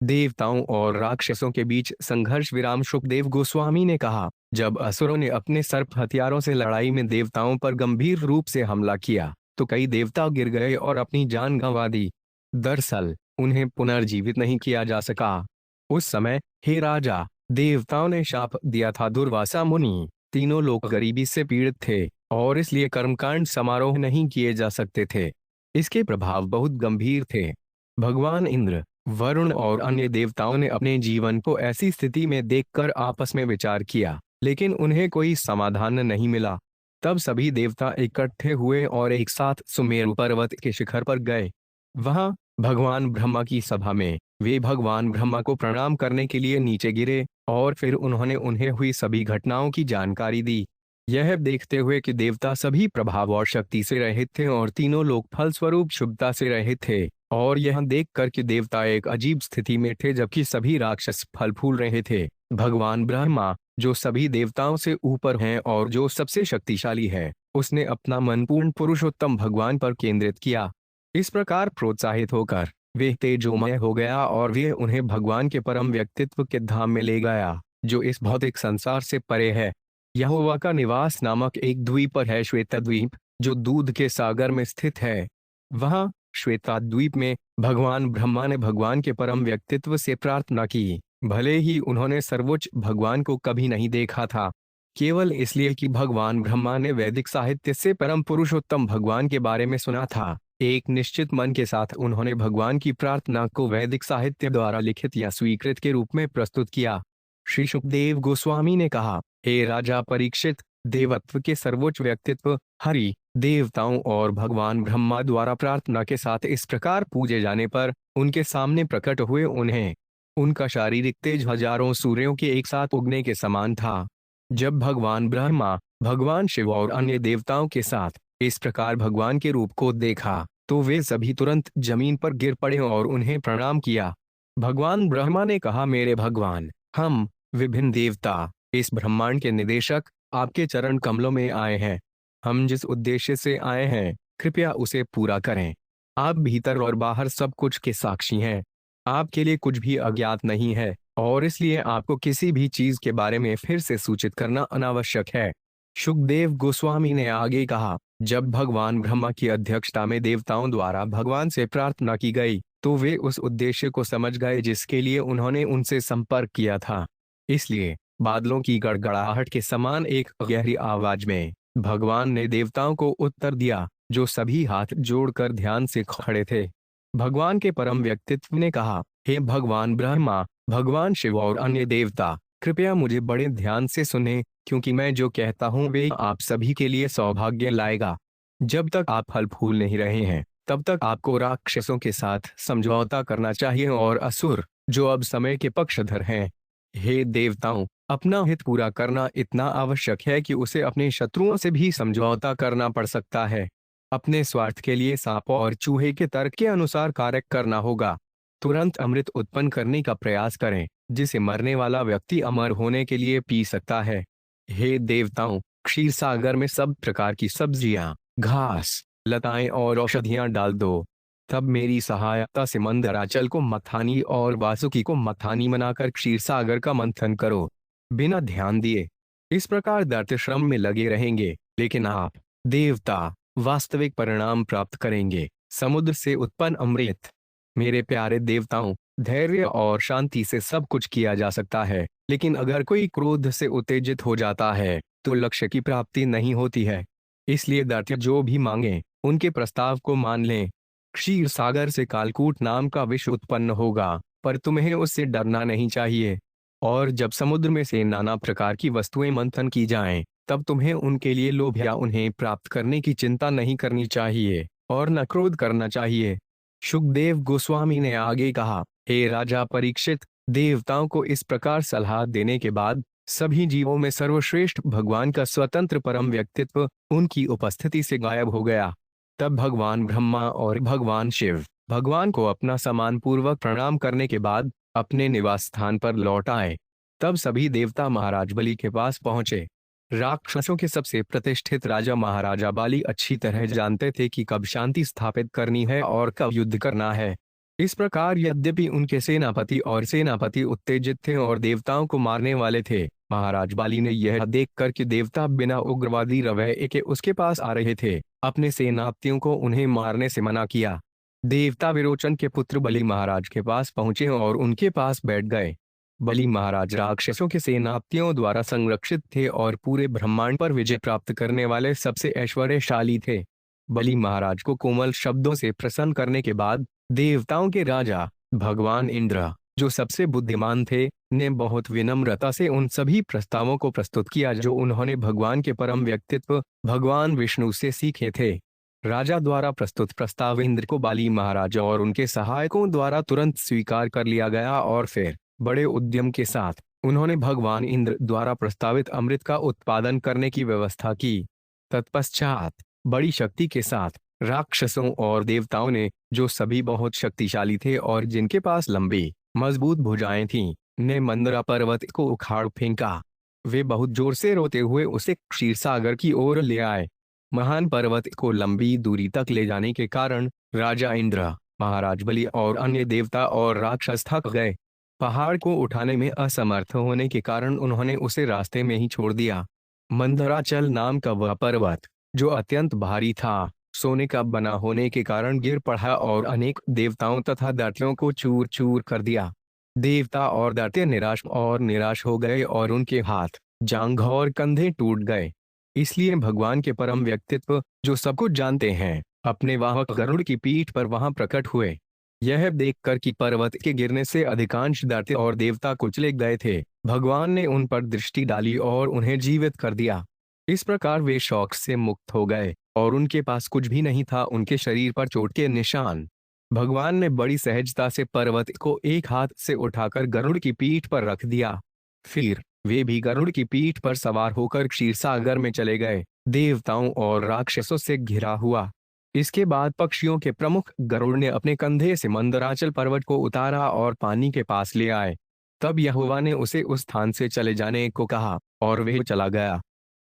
देवताओं और राक्षसों के बीच संघर्ष विराम। शुकदेव गोस्वामी ने कहा, जब असुरों ने अपने सर्प हथियारों से लड़ाई में देवताओं पर गंभीर रूप से हमला किया तो कई देवता गिर गए और अपनी जान गंवा दी। दरअसल उन्हें पुनर्जीवित नहीं किया जा सका। उस समय, हे राजा, देवताओं ने शाप दिया था। दुर्वासा मुनि, तीनों लोग गरीबी से पीड़ित थे और इसलिए कर्मकांड समारोह नहीं किए जा सकते थे। इसके प्रभाव बहुत गंभीर थे। भगवान इंद्र, वरुण और अन्य देवताओं ने अपने जीवन को ऐसी स्थिति में देखकर आपस में विचार किया, लेकिन उन्हें कोई समाधान नहीं मिला। तब सभी देवता इकट्ठे हुए और एक साथ सुमेरु पर्वत के शिखर पर गए। वहां भगवान ब्रह्मा की सभा में वे भगवान ब्रह्मा को प्रणाम करने के लिए नीचे गिरे और फिर उन्होंने उन्हें हुई सभी घटनाओं की जानकारी दी। यह देखते हुए कि देवता सभी प्रभाव और शक्ति से रहित थे और तीनों लोग फलस्वरूप शुभता से रहित थे, और यह देखकर कि देवता एक अजीब स्थिति में थे जबकि सभी राक्षस फल फूल रहे थे, भगवान ब्रह्मा, जो सभी देवताओं से ऊपर हैं और जो सबसे शक्तिशाली है, उसने अपना मन पूर्ण पुरुषोत्तम भगवान पर केंद्रित किया। इस प्रकार प्रोत्साहित होकर वे तेजोमय हो गया और वे उन्हें भगवान के परम व्यक्तित्व के धाम में ले गया, जो इस भौतिक संसार से परे है। यहोवा का निवास नामक एक द्वीप पर है, श्वेता द्वीप, जो दूध के सागर में स्थित है। वहां श्वेता द्वीप में भगवान ब्रह्मा ने भगवान के परम व्यक्तित्व से प्रार्थना की। भले ही उन्होंने सर्वोच्च भगवान को कभी नहीं देखा था, केवल इसलिए कि भगवान ब्रह्मा ने वैदिक साहित्य से परम पुरुषोत्तम भगवान के बारे में सुना था। एक निश्चित मन के साथ उन्होंने भगवान की प्रार्थना को वैदिक साहित्य द्वारा लिखित या स्वीकृत के रूप में प्रस्तुत किया। श्री सुखदेव गोस्वामी ने कहा, हे राजा परीक्षित, देवत्व के सर्वोच्च व्यक्तित्व हरि, देवताओं और भगवान ब्रह्मा द्वारा प्रार्थना के साथ इस प्रकार पूजे जाने पर उनके सामने प्रकट हुए उन्हें उनका शारीरिक तेज हजारों सूर्यों के एक साथ उगने के समान था। जब भगवान ब्रह्मा, भगवान शिव और अन्य देवताओं के साथ इस प्रकार भगवान के रूप को देखा तो वे सभी तुरंत जमीन पर गिर पड़े और उन्हें प्रणाम किया। भगवान ब्रह्मा ने कहा, मेरे भगवान, हम विभिन्न देवता, इस ब्रह्मांड के निदेशक, आपके चरण कमलों में आए हैं। हम जिस उद्देश्य से आए हैं, कृपया उसे पूरा करें। आप भीतर और बाहर सब कुछ के साक्षी हैं। आपके लिए कुछ भी अज्ञात नहीं है और इसलिए आपको किसी भी चीज के बारे में फिर से सूचित करना अनावश्यक है। शुकदेव गोस्वामी ने आगे कहा, जब भगवान ब्रह्मा की अध्यक्षता में देवताओं द्वारा भगवान से प्रार्थना की गई तो वे उस उद्देश्य को समझ गए जिसके लिए उन्होंने उनसे संपर्क किया था। इसलिए बादलों की गड़गड़ाहट के समान एक गहरी आवाज में भगवान ने देवताओं को उत्तर दिया, जो सभी हाथ जोड़कर ध्यान से खड़े थे। भगवान के परम व्यक्तित्व ने कहा, हे भगवान ब्रह्मा, भगवान शिव और अन्य देवता, कृपया मुझे बड़े ध्यान से सुने, क्योंकि मैं जो कहता हूँ वे आप सभी के लिए सौभाग्य लाएगा। जब तक आप फल फूल नहीं रहे हैं तब तक आपको राक्षसों के साथ समझौता करना चाहिए और असुर, जो अब समय के पक्षधर हैं, हे देवताओं, अपना हित पूरा करना इतना आवश्यक है कि उसे अपने शत्रुओं से भी समझौता करना पड़ सकता है। अपने स्वार्थ के लिए सांप और चूहे के तर्क के अनुसार कार्य करना होगा। तुरंत अमृत उत्पन्न करने का प्रयास करें, जिसे मरने वाला व्यक्ति अमर होने के लिए पी सकता है। हे देवताओं, क्षीर सागर में सब प्रकार की सब्जियां, घास, लताएं और औषधियां डाल दो। तब मेरी सहायता से मंदराचल को मथानी और वासुकी को मथानी बनाकर क्षीर सागर का मंथन करो, बिना ध्यान दिए। इस प्रकार दैत्य श्रम में लगे रहेंगे, लेकिन आप, देवता, वास्तविक परिणाम प्राप्त करेंगे, समुद्र से उत्पन्न अमृत। मेरे प्यारे देवताओं, धैर्य और शांति से सब कुछ किया जा सकता है, लेकिन अगर कोई क्रोध से उत्तेजित हो जाता है तो लक्ष्य की प्राप्ति नहीं होती है। इसलिए दैत्य जो भी मांगे उनके प्रस्ताव को मान लें। क्षीर सागर से कालकूट नाम का विष उत्पन्न होगा, पर तुम्हें उससे डरना नहीं चाहिए। और जब समुद्र में से नाना प्रकार की वस्तुएं मंथन की जाएं, तब तुम्हें उनके लिए लोभ या उन्हें प्राप्त करने की चिंता नहीं करनी चाहिए और न क्रोध करना चाहिए। शुकदेव गोस्वामी ने आगे कहा, हे राजा परीक्षित, देवताओं को इस प्रकार सलाह देने के बाद सभी जीवों में सर्वश्रेष्ठ भगवान का स्वतंत्र परम व्यक्तित्व उनकी उपस्थिति से गायब हो गया। तब भगवान ब्रह्मा और भगवान शिव भगवान को अपना सम्मान पूर्वक प्रणाम करने के बाद अपने निवास स्थान पर लौट आए। तब सभी देवता महाराज बलि के पास पहुंचे। राक्षसों के सबसे प्रतिष्ठित राजा महाराजा बाली अच्छी तरह जानते थे कि कब शांति स्थापित करनी है और कब युद्ध करना है। इस प्रकार यद्यपि उनके सेनापति उत्तेजित थे और देवताओं को मारने वाले थे, महाराज बाली ने यह देखकर कि देवता बिना उग्रवादी रवैये के उसके पास आ रहे थे, अपने सेनापतियों को उन्हें मारने से मना किया। देवता विरोचन के पुत्र बलि महाराज के पास पहुंचे और उनके पास बैठ गए। बलि महाराज राक्षसों के सेनापतियों द्वारा संरक्षित थे और पूरे ब्रह्मांड पर विजय प्राप्त करने वाले सबसे ऐश्वर्यशाली थे। बलि महाराज को कोमल शब्दों से प्रसन्न करने के बाद देवताओं के राजा भगवान इंद्र, जो सबसे बुद्धिमान थे, ने बहुत विनम्रता से उन सभी प्रस्तावों को प्रस्तुत किया जो उन्होंने भगवान के परम व्यक्तित्व भगवान विष्णु से सीखे थे। राजा द्वारा प्रस्तुत प्रस्ताव इंद्र को बाली महाराज और उनके सहायकों द्वारा तुरंत स्वीकार कर लिया गया और फिर बड़े उद्यम के साथ उन्होंने भगवान इंद्र द्वारा प्रस्तावित अमृत का उत्पादन करने की व्यवस्था की। तत्पश्चात बड़ी शक्ति के साथ राक्षसों और देवताओं ने, जो सभी बहुत शक्तिशाली थे और जिनके पास लंबी मजबूत भुजाएं थीं, ने मंदरा पर्वत को उखाड़ फेंका। वे बहुत जोर से रोते हुए उसे क्षीरसागर की ओर ले आए। महान पर्वत को लंबी दूरी तक ले जाने के कारण राजा इंद्र, महाराज बलि और अन्य देवता और राक्षस थक गए। पहाड़ को उठाने में असमर्थ होने के कारण उन्होंने उसे रास्ते में ही छोड़ दिया। मंदराचल नाम का वह पर्वत, जो अत्यंत भारी था, सोने का बना होने के कारण गिर पड़ा और अनेक देवताओं तथा दैत्यों को चूर चूर कर दिया। देवता और दैत्य निराश हो गए और उनके हाथ, जांघ और कंधे टूट गए। इसलिए भगवान के परम व्यक्तित्व, जो सब कुछ जानते हैं, अपने वाहक गरुड़ की पीठ पर वहां प्रकट हुए। यह देखकर कि पर्वत के गिरने से अधिकांश दैत्य और देवता कुचले गए थे, भगवान ने उन पर दृष्टि डाली और उन्हें जीवित कर दिया। इस प्रकार वे शौक से मुक्त हो गए और उनके पास कुछ भी नहीं था, उनके शरीर पर चोट के निशान। भगवान ने बड़ी सहजता से पर्वत को एक हाथ से उठाकर गरुड़ की पीठ पर रख दिया। फिर वे भी गरुड़ की पीठ पर सवार होकर क्षीरसागर में चले गए, देवताओं और राक्षसों से घिरा हुआ। इसके बाद पक्षियों के प्रमुख गरुड़ ने अपने कंधे से मंदराचल पर्वत को उतारा और पानी के पास ले आए। तब यहोवा ने उसे उस स्थान से चले जाने को कहा और वह चला गया।